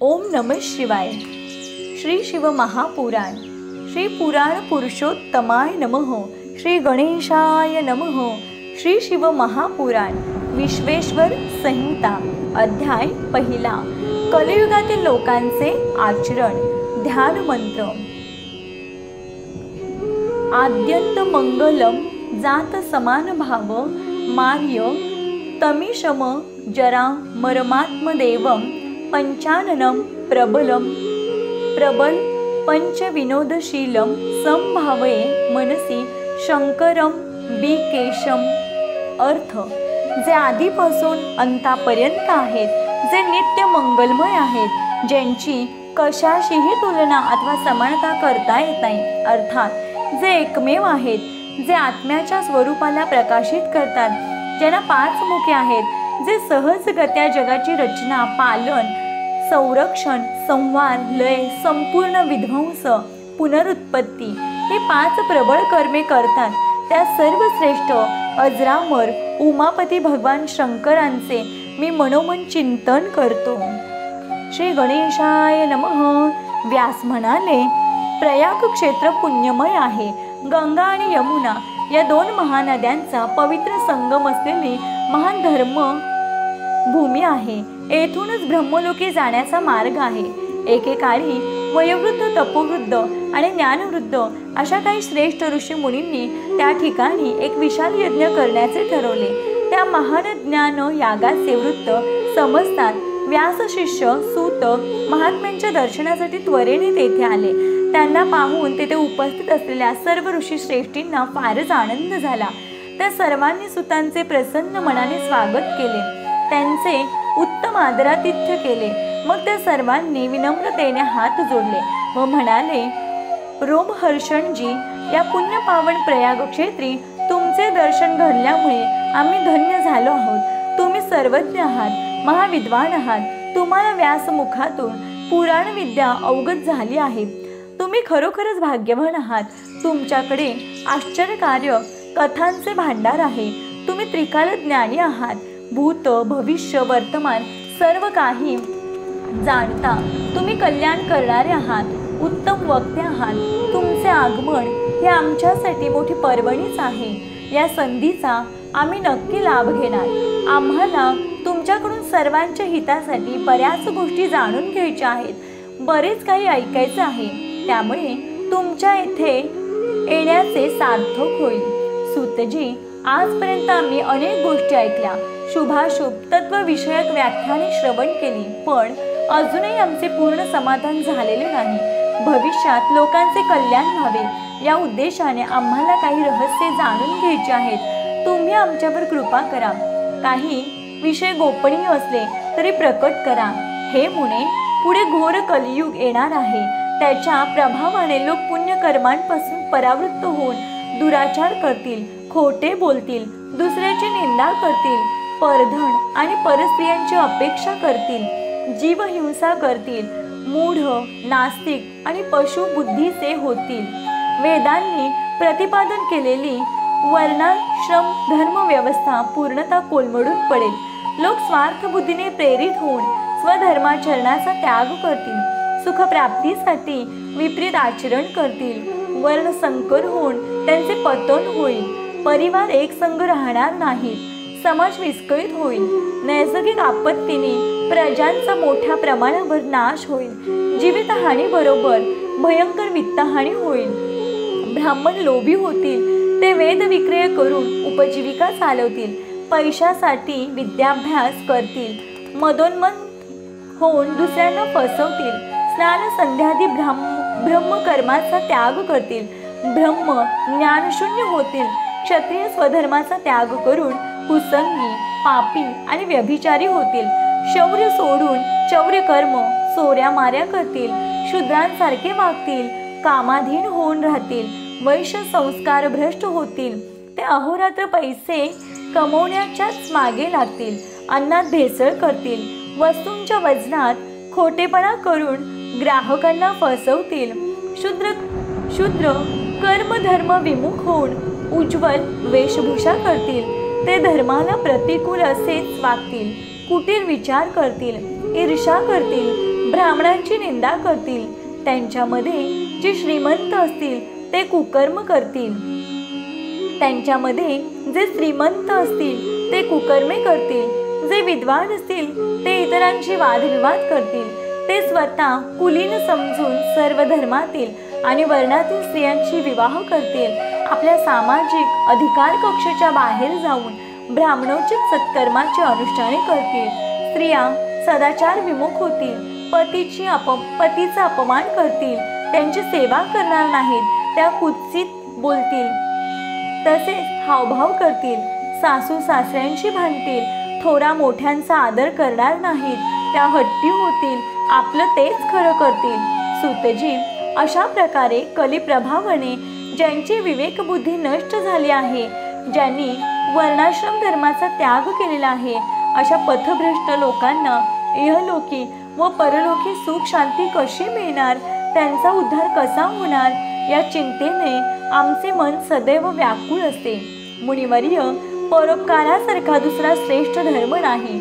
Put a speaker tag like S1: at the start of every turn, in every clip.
S1: ओम नमः शिवाय। श्री शिव महापुराण। श्री पुराण पुरुषोत्तमाय नमः। श्री गणेशाय नमः। श्री शिव महापुराण विश्वेश्वर संहिता। अध्याय पहिला। कलियुगातील लोकांचे आचरण। ध्यान मंत्र। आद्यंत मंगलम जात समान भाव मार्य तमिशम जरा मरमात्मदेवम पंचाननम प्रबल पंच विनोदशीलम संभावे मनसी शंकरम बिकेशम। अर्थ, जे आधीपासून अंतापर्यंत आहेत, जे नित्य मंगलमय आहेत, ज्यांची कशाशीही तुलना अथवा समानता करता येत नाही, अर्थात जे एकमेव आहेत, जे आत्म्याच्या स्वरूपाला प्रकाशित करतात, ज्यांना 5 मुखे आहेत, जे सहजगत्या जगाची रचना, पालन, संरक्षण, संहार, लय, संपूर्ण विध्वंस, पुनरुत्पत्ती हे 5 प्रबळ कर्मे करतात, त्या सर्वश्रेष्ठ अजरामर उमापती भगवान शंकरांचे मी मनोमन चिंतन करतो। श्री गणेशाय नमः। व्यास म्हणाले, प्रयाग क्षेत्र पुण्यमय आहे। गंगा आणि यमुना या 2 महानद्यांचा पवित्र संगम असलेली महान धर्म भूमी आहे। येथूनच ब्रह्मलोकी जाण्याचा मार्ग आहे। एकेकाळी वयोवृद्ध, तपोवृद्ध आणि ज्ञानवृद्ध अशा काही श्रेष्ठ ऋषी मुनींनी त्या ठिकाणी एक विशाल यज्ञ करण्याचे ठरवले। त्या महान ज्ञान यागाचे वृत्त समजतात व्यास शिष्य सूत महात्म्यांच्या दर्शनासाठी त्वरेने तेथे आले। त्यांना पाहून तेथे उपस्थित असलेल्या सर्व ऋषी श्रेष्ठींना फारच आनंद झाला। त्या सर्वांनी सुतांचे प्रसन्न मनाने स्वागत केले, त्यांचे उत्तम आदरातिथ्य केले। मग त्या सर्वांनी विनम्रतेने हात जोडले व म्हणाले, रोमहर्षणजी, या पुण्य पावन प्रयाग क्षेत्री तुमचे दर्शन घडल्यामुळे आम्ही धन्य झालो आहोत। तुम्ही सर्वज्ञ आहात, महाविद्वान आहात। तुम्हाला व्यासमुखातून पुराण विद्या अवगत झाली आहे। तुम्ही खरोखरच भाग्यवान आहात। तुमच्याकडे आश्चर्यकारक कथांचे भांडार आहे। तुम्ही त्रिकाल ज्ञानी आहात। भूत, भविष्य, वर्तमान सर्व काही जाणता। तुम्ही कल्याण करणारे आहात, उत्तम वक्ते आहात। तुमचे आगमन हे आमच्यासाठी मोठी पर्वणीच आहे। या संधीचा आम्ही नक्की लाभ घेणार। आम्हाला तुमच्याकडून सर्वांच्या हितासाठी बऱ्याच गोष्टी जाणून घ्यायच्या आहेत, बरेच काही ऐकायचं आहे। त्यामुळे तुमच्या इथे येण्याचे सार्थक होईल। सूतजी, आजपर्यंत आम्ही अनेक गोष्टी ऐकल्या, शुभाशुभ तत्वविषयक व्याख्याने श्रवण केली, पण अजूनही आमचे पूर्ण समाधान झालेले नाही। भविष्यात लोकांचे कल्याण व्हावे या उद्देशाने आम्हाला काही रहस्ये जाणून घ्यायची आहेत। तुम्ही आमच्यावर कृपा करा। काही विषय गोपनीय असले तरी प्रकट करा। हे मुने, पुढे घोर कलियुग येणार आहे। त्याच्या प्रभावाने लोक पुण्यकर्मांपासून परावृत्त होऊन दुराचार करतील, खोटे बोलतील, दुसऱ्याची निंदा करतील, परधन आणि परस्त्रियांची अपेक्षा करतील, जीवहिंसा करतील, मूढ, नास्तिक आणि पशुबुद्धीचे होतील। वेदांनी प्रतिपादन केलेली वर्णाश्रम धर्म व्यवस्था पूर्णतः कोलमडून पडेल। लोक स्वार्थबुद्धीने प्रेरित होऊन स्वधर्माचरणाचा त्याग करतील, सुखप्राप्तीसाठी विपरीत आचरण करतील, वर्ण संकर होऊन त्यांचे पतन होईल, परिवार एकसंग राहणार नाहीत, समाज विस्कळीत होईल, नैसर्गिक आपत्तीने प्रजांचा मोठ्या प्रमाणावर नाश होईल, जीवितहानी बरोबर भयंकर वित्तहानी होईल, ब्राह्मण लोभी होतील, ते वेद विक्रय करून उपजीविका चालवतील, पैशासाठी विद्याभ्यास करतील, मदोन्मद होऊन दुसऱ्यांना फसवतील, स्नान संध्यादी ब्रह्मकर्माचा त्याग करतील, ब्रह्म ज्ञानशून्य होतील, क्षत्रिय स्वधर्माचा त्याग करून कुसंगी, पापी आणि व्यभिचारी होतील, शौर्य सोडून चौर्य कर्म, चोऱ्या माऱ्या करतील, शूद्रांसारखे वागतील, कामाधीन होऊन राहतील, वैश्य संस्कार भ्रष्ट होतील, ते अहोरात्र पैसे कमवण्याच्याच मागे लागतील, अन्नात भेसळ करतील, वस्तूंच्या वजनात खोटेपणा करून ग्राहकांना फसवतील, शूद्र कर्मधर्म विमुख होऊन उज्ज्वल वेशभूषा करतील, ते धर्माला प्रतिकूल असेच वागतील, कुटील विचार करतील, ईर्ष्या करतील, ब्राह्मणांची निंदा करतील, त्यांच्यामध्ये जे श्रीमंत असतील ते कुकर्म करतील, त्यांच्यामध्ये जे श्रीमंत असतील ते कुकर्मे करतील, जे विद्वान असतील ते इतरांशी वादविवाद करतील, ते स्वतः कुलीन समजून सर्व धर्मातील आणि वर्णातील स्त्रियांशी विवाह करतील, आपल्या सामाजिक अधिकार कक्षेच्या बाहेर जाऊन ब्राह्मणोचित सत्कर्माचे अनुष्ठाने करतील, स्त्रिया सदाचार विमुख होतील, पतीचा अपमान करतील, त्यांची सेवा करणार नाहीत, त्या कुत्सित बोलतील, तसेच हावभाव करतील, सासू सासऱ्यांशी भांडतील, थोरा मोठ्यांचा आदर करणार नाहीत, त्या हट्टी होतील, आपलं तेच खरं करतील. सूतजी, अशा प्रकारे कलिप्रभावाने ज्यांची विवेकबुद्धी नष्ट झाली आहे, ज्यांनी वर्णाश्रम धर्माचा त्याग केलेला आहे, अशा पथभ्रष्ट लोकांना इहलोकी व परलोकी सुख शांती कशी मिळणार, त्यांचा उद्धार कसा होणार, या चिंतेने आमचे मन सदैव व्याकुळ असते. मुनिवर्य, परोपकारासारखा दुसरा श्रेष्ठ धर्म नाही.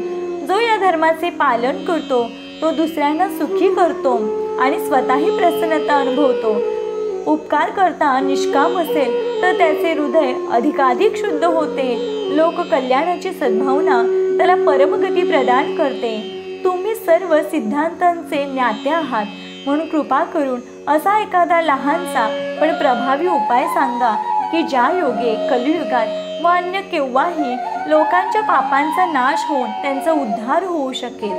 S1: जो या धर्माचे पालन करतो तो दुसऱ्यांना सुखी करतो आणि स्वतःही प्रसन्नता अनुभवतो. उपकार करता निष्काम असेल तर त्याचे हृदय अधिकाधिक शुद्ध होते. लोककल्याणाची सद्भावना त्याला परमगती प्रदान करते. तुम्ही सर्व सिद्धांतांचे ज्ञाते आहात, म्हणून कृपा करून असा एखादा लहानसा पण प्रभावी उपाय सांगा की ज्या योगे कलियुगात व अन्य केव्हाही लोकांच्या पापांचा नाश होऊन त्यांचा उद्धार होऊ शकेल.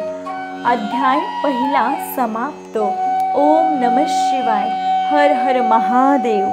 S1: अध्याय पहिला समाप्त. ओम नमः शिवाय. हर हर महादेव.